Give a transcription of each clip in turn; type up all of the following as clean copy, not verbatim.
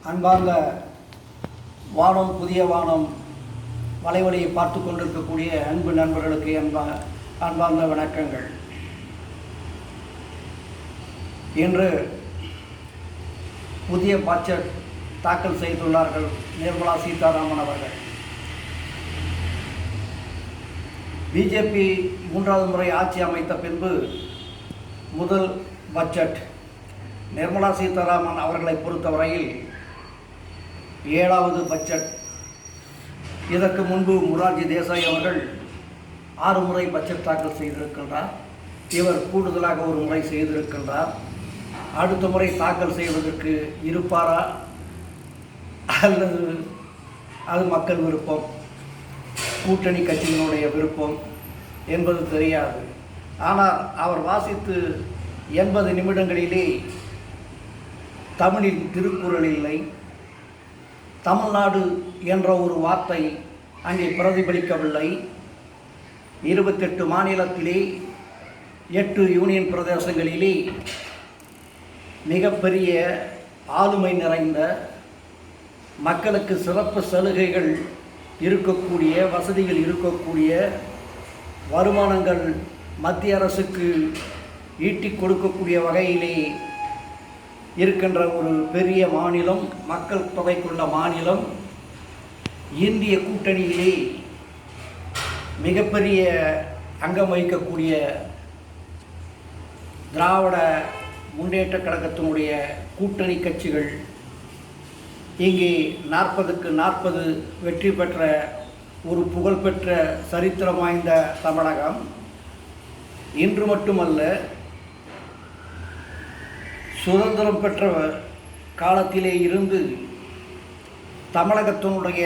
அன்பார்ந்த வானம் புதிய வானம் வலைவலியை பார்த்து கொண்டிருக்கக்கூடிய அன்பு நண்பர்களுக்கு அன்பார்ந்த வணக்கங்கள். இன்று புதிய பட்ஜெட் தாக்கல் செய்துள்ளார்கள் நிர்மலா சீதாராமன் அவர்கள். பிஜேபி 3வது முறை ஆட்சி அமைத்த பின்பு முதல் பட்ஜெட். நிர்மலா சீதாராமன் அவர்களை பொறுத்தவரையில் 7வது பட்ஜெட். இதற்கு முன்பு மொரார்ஜி தேசாய் அவர்கள் 6 முறை பட்ஜெட் தாக்கல் செய்திருக்கின்றார். இவர் கூடுதலாக ஒரு முறை செய்திருக்கின்றார். அடுத்த முறை தாக்கல் செய்வதற்கு இருப்பாரா அல்லது அது மக்கள் விருப்பம், கூட்டணி கட்சியினுடைய விருப்பம் என்பது தெரியாது. ஆனால் அவர் வாசித்து 80 நிமிடங்களிலே தமிழில் திருக்குறள் இல்லை, தமிழ்நாடு என்ற ஒரு வார்த்தை அங்கே பிரதிபலிக்கவில்லை. 28 மாநிலத்திலே 8 யூனியன் பிரதேசங்களிலே மிகப்பெரிய ஆளுமை நிறைந்த மக்களுக்கு சிறப்பு சலுகைகள் இருக்கக்கூடிய, வசதிகள் இருக்கக்கூடிய, வருமானங்கள் மத்திய அரசுக்கு ஈட்டிக் கொடுக்கக்கூடிய வகையிலே இருக்கின்ற ஒரு பெரிய மாநிலம், மக்கள் தொகைக்குள்ள மாநிலம். இந்திய கூட்டணியிலே மிகப்பெரிய அங்கம் வகிக்கக்கூடிய திராவிட முன்னேற்ற கழகத்தினுடைய கூட்டணி கட்சிகள் இங்கே 40க்கு 40 வெற்றி பெற்ற ஒரு புகழ்பெற்ற சரித்திரம் வாய்ந்த தமிழகம். இன்று மட்டுமல்ல, சுதந்திரம் பெற்ற காலத்திலே இருந்து தமிழகத்தினுடைய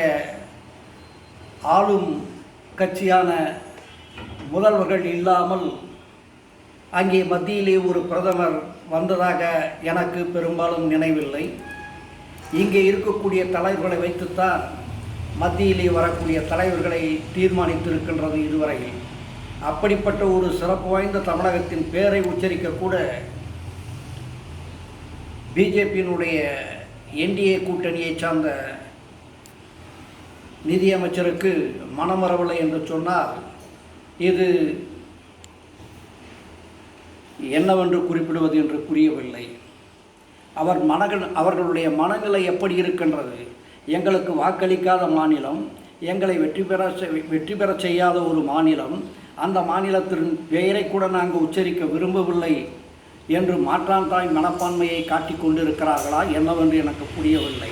ஆளும் கட்சியான முதல்வர்கள் இல்லாமல் அங்கே மத்தியிலே ஒரு பிரதமர் வந்ததாக எனக்கு பெரும்பாலும் நினைவில்லை. இங்கே இருக்கக்கூடிய தலைவர்களை வைத்துத்தான் மத்தியிலே வரக்கூடிய தலைவர்களை தீர்மானித்திருக்கின்றது இதுவரையில். அப்படிப்பட்ட ஒரு சிறப்பு வாய்ந்த தமிழகத்தின் பெயரை உச்சரிக்கக்கூட பிஜேபியினுடைய என்டிஏ கூட்டணியை சார்ந்த நிதியமைச்சருக்கு மனமரவில்லை என்று சொன்னால் இது என்னவென்று குறிப்பிடுவது என்று புரியவில்லை. அவர்களுடைய மனநிலை எப்படி இருக்கின்றது? எங்களுக்கு வாக்களிக்காத மாநிலம், எங்களை வெற்றி பெற செய்யாத ஒரு மாநிலம், அந்த மாநிலத்தின் பெயரை கூட நாங்கள் உச்சரிக்க விரும்பவில்லை என்று மாற்றான் தாய் மனப்பான்மையை காட்டிக் கொண்டிருக்கிறார்களா என்னவென்று எனக்கு புரியவில்லை.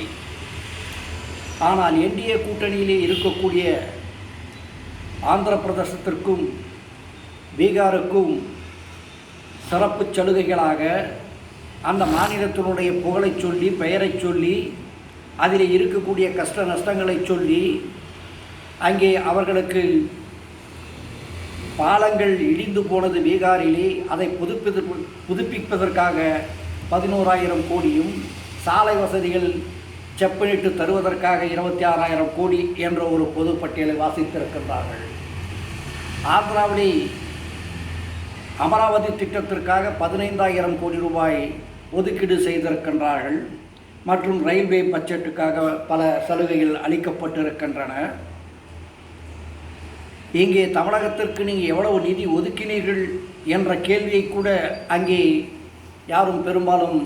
ஆனால் என்டிஏ கூட்டணியிலே இருக்கக்கூடிய ஆந்திர பிரதேசத்திற்கும் பீகாருக்கும் சிறப்பு சலுகைகளாக அந்த மாநிலத்தினுடைய புகழை சொல்லி, பெயரை சொல்லி, அதில் இருக்கக்கூடிய கஷ்ட நஷ்டங்களை சொல்லி, அங்கே அவர்களுக்கு பாலங்கள் இடிந்து போனது பீகாரிலே, அதை புதுப்பிப்பதற்காக 11,000 கோடியும், சாலை வசதிகள் செப்பனிட்டு தருவதற்காக 26,000 கோடி என்ற ஒரு பொது பட்டியலை வாசித்திருக்கின்றார்கள். ஆந்திராவிலே அமராவதி திட்டத்திற்காக 15,000 கோடி ரூபாய் ஒதுக்கீடு செய்திருக்கின்றார்கள். மற்றும் ரயில்வே பட்ஜெட்டுக்காக பல சலுகைகள் அளிக்கப்பட்டிருக்கின்றன. இங்கே தமிழகத்திற்கு நீங்கள் எவ்வளவு நிதி ஒதுக்கினீர்கள் என்ற கேள்வியை கூட அங்கே யாரும் பெரும்பாலும்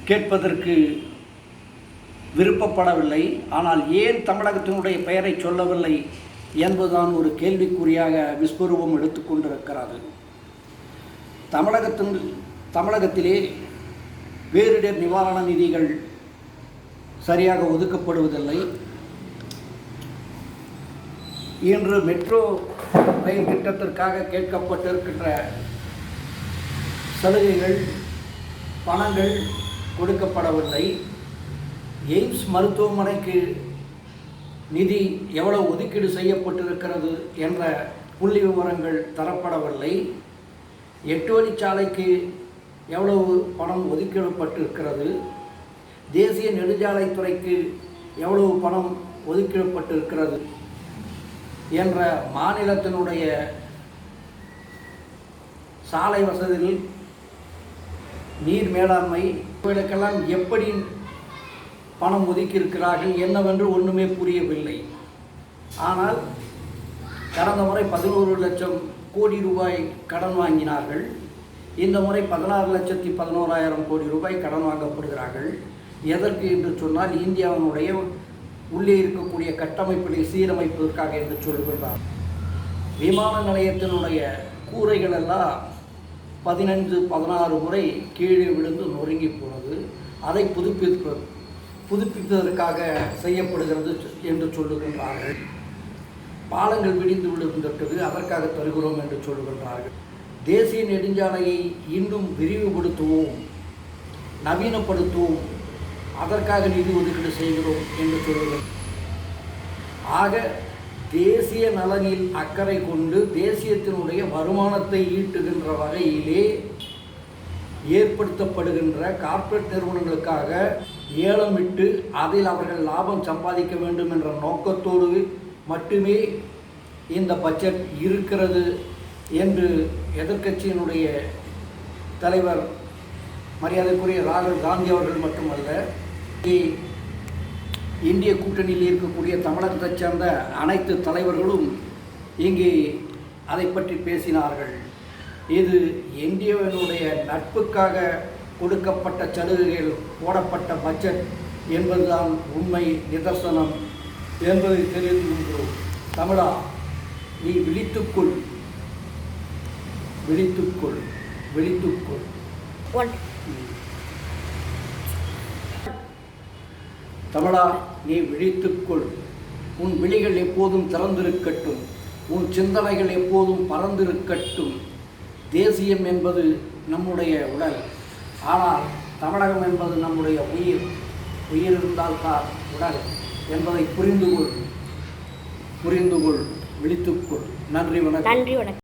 கேட்பதற்கு விருப்பப்படவில்லை. ஆனால் ஏன் தமிழகத்தினுடைய பெயரை சொல்லவில்லை என்பதுதான் ஒரு கேள்விக்குறியாக விஸ்வரூபம் எடுத்துக்கொண்டிருக்கிறது. தமிழகத்திலே பேரிடர் நிவாரண நிதிகள் சரியாக ஒதுக்கப்படுவதில்லை. இன்று மெட்ரோ ரயில் திட்டத்திற்காக கேட்கப்பட்டிருக்கின்ற சலுகைகள், பணங்கள் கொடுக்கப்படவில்லை. எய்ம்ஸ் மருத்துவமனைக்கு நிதி எவ்வளவு ஒதுக்கீடு செய்யப்பட்டிருக்கிறது என்ற புள்ளி விவரங்கள் தரப்படவில்லை. 8 வழிச்சாலைக்கு எவ்வளவு பணம் ஒதுக்கிடப்பட்டிருக்கிறது, தேசிய நெடுஞ்சாலைத்துறைக்கு எவ்வளவு பணம் ஒதுக்கிடப்பட்டிருக்கிறது என்ற மாநிலத்தினுடைய சாலை வசதிகள், நீர் மேலாண்மை, இவர்களுக்கெல்லாம் எப்படி பணம் ஒதுக்கியிருக்கிறார்கள் என்னவென்று ஒன்றுமே புரியவில்லை. ஆனால் கடந்த முறை 11 லட்சம் கோடி ரூபாய் கடன் வாங்கினார்கள். இந்த முறை 16,11,000 கோடி ரூபாய் கடன் வாங்கப்படுகிறார்கள். எதற்கு என்று சொன்னால் இந்தியாவினுடைய உள்ளே இருக்கக்கூடிய கட்டமைப்புகளை சீரமைப்பதற்காக என்று சொல்லுகிறார். விமான நிலையத்தினுடைய கூரைகள் எல்லாம் 15-16 முறை கீழே விழுந்து நொறுங்கி போனது. அதை புதுப்பிப்பதற்காக செய்யப்படுகிறது என்று சொல்லுகின்றார்கள். பாலங்கள் விடிந்து விழுந்துவிட்டது, அதற்காக தருகிறோம் என்று சொல்லுகின்றார்கள். தேசிய நெடுஞ்சாலையை இன்னும் விரிவுபடுத்துவோம், நவீனப்படுத்துவோம், அதற்காக நிதி ஒதுக்கீடு செய்கிறோம் என்று சொல்லுகிறோம். ஆக தேசிய நலனில் அக்கறை கொண்டு தேசியத்தினுடைய வருமானத்தை ஈட்டுகின்ற வகையிலே ஏற்படுத்தப்படுகின்ற கார்ப்பரேட் நிறுவனங்களுக்காக ஏலமிட்டு அதில் அவர்கள் லாபம் சம்பாதிக்க வேண்டும் என்ற நோக்கத்தோடு மட்டுமே இந்த பட்ஜெட் இருக்கிறது என்று எதிர்க்கட்சியினுடைய தலைவர் மரியாதைக்குரிய ராகுல் காந்தி அவர்கள் மட்டுமல்ல, இந்திய கூட்டணியில் இருக்கக்கூடிய தமிழகத்தைச் சேர்ந்த அனைத்து தலைவர்களும் இங்கே அதை பற்றி பேசினார்கள். இது இந்தியாவினுடைய நட்புக்காக கொடுக்கப்பட்ட சலுகைகள் போடப்பட்ட பட்ஜெட் என்பதுதான் உண்மை நிதர்சனம் என்பதை தெரிந்து கொள்கிறோம். தமிழா, நீ விழித்துக்கொள், விழித்துக்கொள், விழித்துக்கொள். தமிழா, நீ விழித்துக்கொள். உன் விழிகள் எப்போதும் திறந்திருக்கட்டும், உன் சிந்தனைகள் எப்போதும் பறந்திருக்கட்டும். தேசியம் என்பது நம்முடைய உடல், ஆனால் தமிழகம் என்பது நம்முடைய உயிர். உயிர் இருந்தால்தான் உடல் என்பதை புரிந்து கொள், விழித்துக்கொள். நன்றி, வணக்கம்.